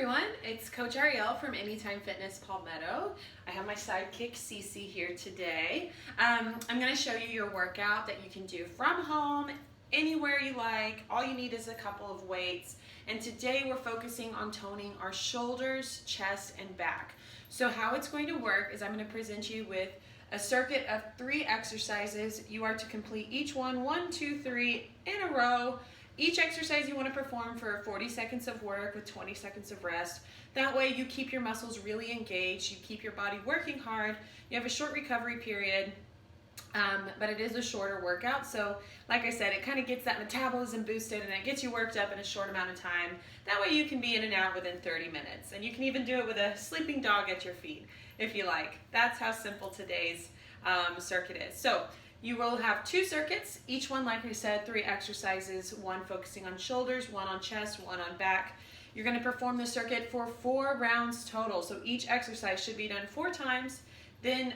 everyone, it's Coach Ariel from Anytime Fitness Palmetto. I have my sidekick Cece here today. I'm going to show you your workout that you can do from home, anywhere you like. All you need is a couple of weights. And today we're focusing on toning our shoulders, chest, and back. So how it's going to work is I'm going to present you with a circuit of 3 exercises. You are to complete each one, 1, 2, 3 in a row. Each exercise you want to perform for 40 seconds of work with 20 seconds of rest. That way you keep your muscles really engaged, you keep your body working hard, you have a short recovery period, but it is a shorter workout. So like I said, it kind of gets that metabolism boosted and it gets you worked up in a short amount of time. That way you can be in and out within 30 minutes. And you can even do it with a sleeping dog at your feet if you like. That's how simple today's circuit is. So you will have 2 circuits, each one, like I said, 3 exercises, 1 focusing on shoulders, 1 on chest, 1 on back. You're going to perform the circuit for 4 rounds total, so each exercise should be done 4 times. Then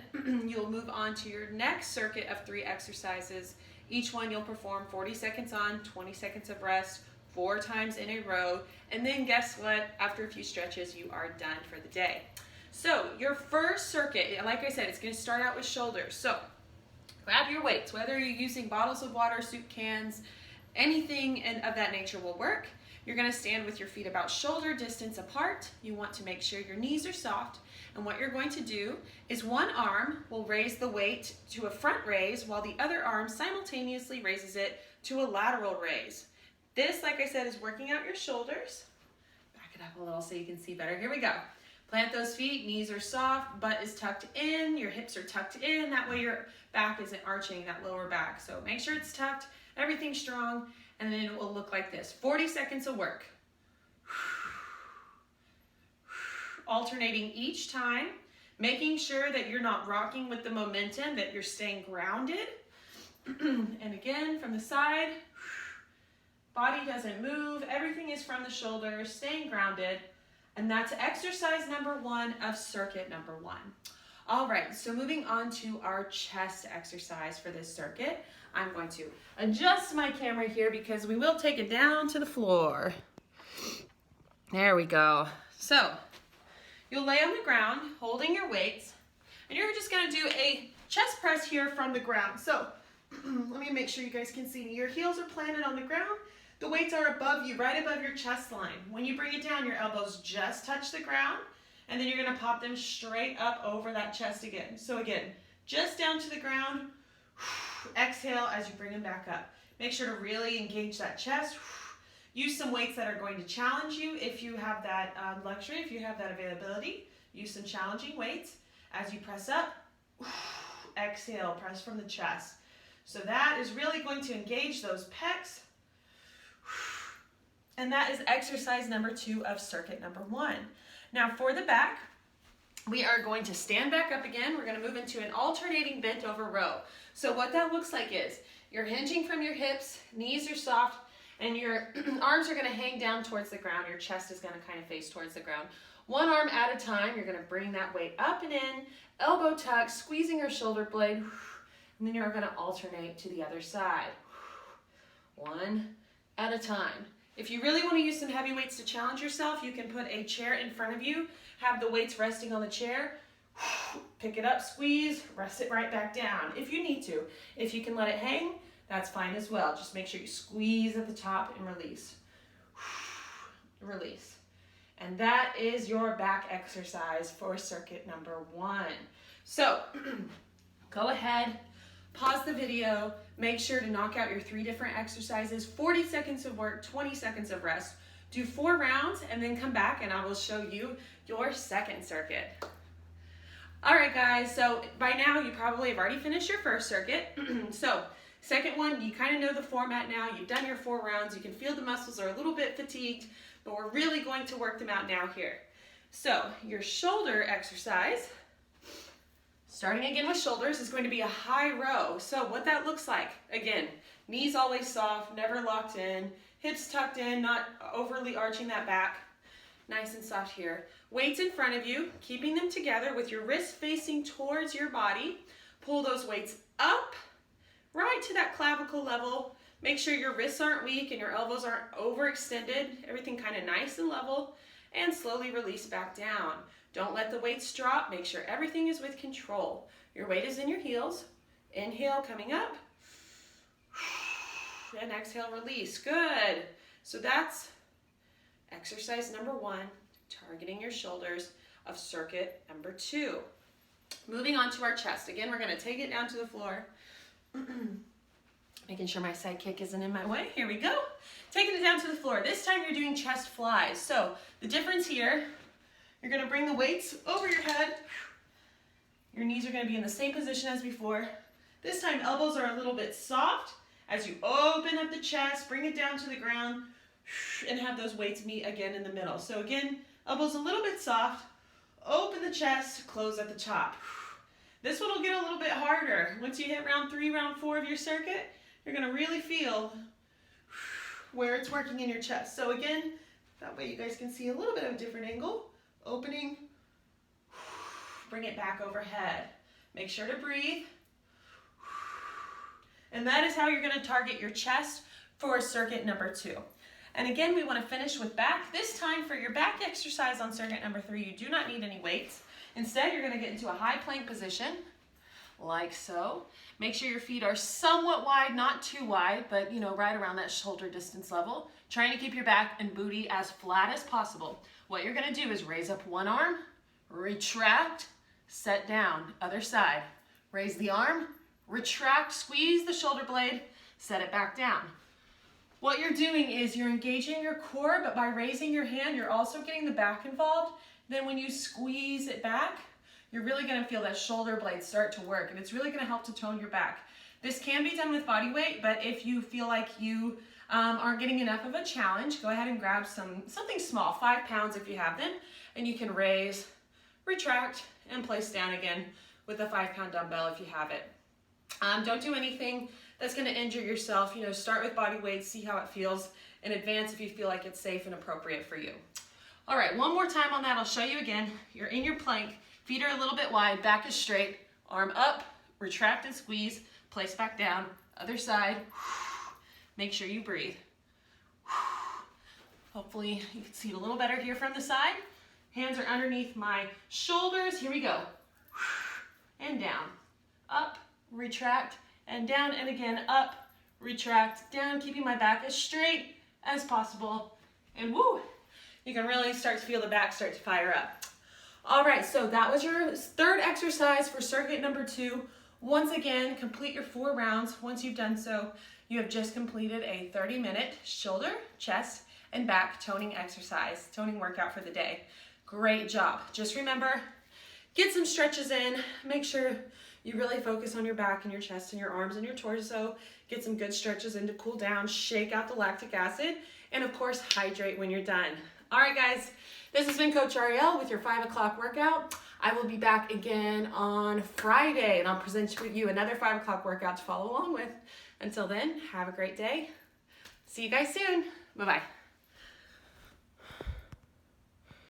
you'll move on to your next circuit of 3 exercises. Each one you'll perform 40 seconds on, 20 seconds of rest, 4 times in a row, and then guess what? After a few stretches, you are done for the day. So your first circuit, like I said, it's going to start out with shoulders. So grab your weights, whether you're using bottles of water, soup cans, anything of that nature will work. You're going to stand with your feet about shoulder distance apart. You want to make sure your knees are soft. And what you're going to do is one arm will raise the weight to a front raise while the other arm simultaneously raises it to a lateral raise. This, like I said, is working out your shoulders. Back it up a little so you can see better. Here we go. Plant those feet, knees are soft, butt is tucked in, your hips are tucked in. That way your back isn't arching, that lower back. So make sure it's tucked, everything's strong, and then it will look like this. 40 seconds of work. Alternating each time, making sure that you're not rocking with the momentum, that you're staying grounded. And again, from the side, body doesn't move, everything is from the shoulders, staying grounded. And that's exercise number 1 of circuit number 1. All right, so moving on to our chest exercise for this circuit. I'm going to adjust my camera here because we will take it down to the floor. There we go. So you'll lay on the ground holding your weights, and you're just going to do a chest press here from the ground. So let me make sure you guys can see me. Your heels are planted on the ground. The weights are above you, right above your chest line. When you bring it down, your elbows just touch the ground, and then you're going to pop them straight up over that chest again. So again, just down to the ground. Exhale as you bring them back up. Make sure to really engage that chest. Use some weights that are going to challenge you if you have that luxury, if you have that availability. Use some challenging weights. As you press up, exhale, press from the chest. So that is really going to engage those pecs. And that is exercise number 2 of circuit number 1. Now for the back, we are going to stand back up again. We're going to move into an alternating bent over row. So what that looks like is you're hinging from your hips, knees are soft, and your arms are going to hang down towards the ground. Your chest is going to kind of face towards the ground. One arm at a time, you're going to bring that weight up and in, elbow tuck, squeezing your shoulder blade, and then you're going to alternate to the other side. One at a time. If you really want to use some heavy weights to challenge yourself, you can put a chair in front of you, have the weights resting on the chair, pick it up, squeeze, rest it right back down if you need to. If you can let it hang, that's fine as well. Just make sure you squeeze at the top and release. Release. And that is your back exercise for circuit number 1. So go ahead, pause the video, make sure to knock out your 3 different exercises, 40 seconds of work, 20 seconds of rest. Do 4 rounds and then come back and I will show you your second circuit. All right guys, so by now you probably have already finished your first circuit. So second one, you kind of know the format now. You've done your 4 rounds. You can feel the muscles are a little bit fatigued, but we're really going to work them out now here. So your shoulder exercise, starting again with shoulders, is going to be a high row. So what that looks like, again, knees always soft, never locked in, hips tucked in, not overly arching that back. Nice and soft here. Weights in front of you, keeping them together with your wrists facing towards your body. Pull those weights up, right to that clavicle level. Make sure your wrists aren't weak and your elbows aren't overextended. Everything kind of nice and level. and slowly release back down. Don't let the weights drop. Make sure everything is with control. Your weight is in your heels. Inhale, coming up. And exhale, release. Good. So that's exercise number 1, targeting your shoulders of circuit number 2. Moving on to our chest. Again, we're going to take it down to the floor. Making sure my side kick isn't in my way. Here we go. Taking it down to the floor. This time you're doing chest flies. So the difference here, you're going to bring the weights over your head. Your knees are going to be in the same position as before. This time elbows are a little bit soft. As you open up the chest, bring it down to the ground, and have those weights meet again in the middle. So again, elbows a little bit soft, open the chest, close at the top. This one will get a little bit harder. Once you hit round 3, round 4 of your circuit, you're gonna really feel where it's working in your chest. So again, that way you guys can see a little bit of a different angle. Opening, bring it back overhead. Make sure to breathe. And that is how you're gonna target your chest for circuit number 2. And again, we wanna finish with back. This time for your back exercise on circuit number 3, you do not need any weights. Instead, you're gonna get into a high plank position, like so. Make sure your feet are somewhat wide, not too wide, but right around that shoulder distance level. Trying to keep your back and booty as flat as possible. What you're gonna do is raise up one arm, retract, set down, other side. Raise the arm, retract, squeeze the shoulder blade, set it back down. What you're doing is you're engaging your core, but by raising your hand, you're also getting the back involved. Then when you squeeze it back, you're really gonna feel that shoulder blade start to work, and it's really gonna help to tone your back. This can be done with body weight, but if you feel like you aren't getting enough of a challenge, go ahead and grab something small, 5 pounds if you have them, and you can raise, retract, and place down again with a 5-pound dumbbell if you have it. Don't do anything that's gonna injure yourself. Start with body weight, see how it feels in advance if you feel like it's safe and appropriate for you. All right, one more time on that. I'll show you again. You're in your plank, feet are a little bit wide, back is straight, arm up, retract and squeeze, place back down, other side. Make sure you breathe. Hopefully you can see it a little better here from the side. Hands are underneath my shoulders. Here we go. And down, up, retract, and down, and again, up, retract, down, keeping my back as straight as possible. And woo, you can really start to feel the back start to fire up. All right, so that was your 3rd exercise for circuit number 2. Once again, complete your 4 rounds. Once you've done so, you have just completed a 30-minute shoulder, chest, and back toning exercise, toning workout for the day. Great job. Just remember, get some stretches in. Make sure you really focus on your back and your chest and your arms and your torso. Get some good stretches in to cool down, shake out the lactic acid, and of course, hydrate when you're done. All right, guys, this has been Coach Arielle with your 5 o'clock workout. I will be back again on Friday, and I'll present you another 5 o'clock workout to follow along with. Until then, have a great day. See you guys soon. Bye-bye.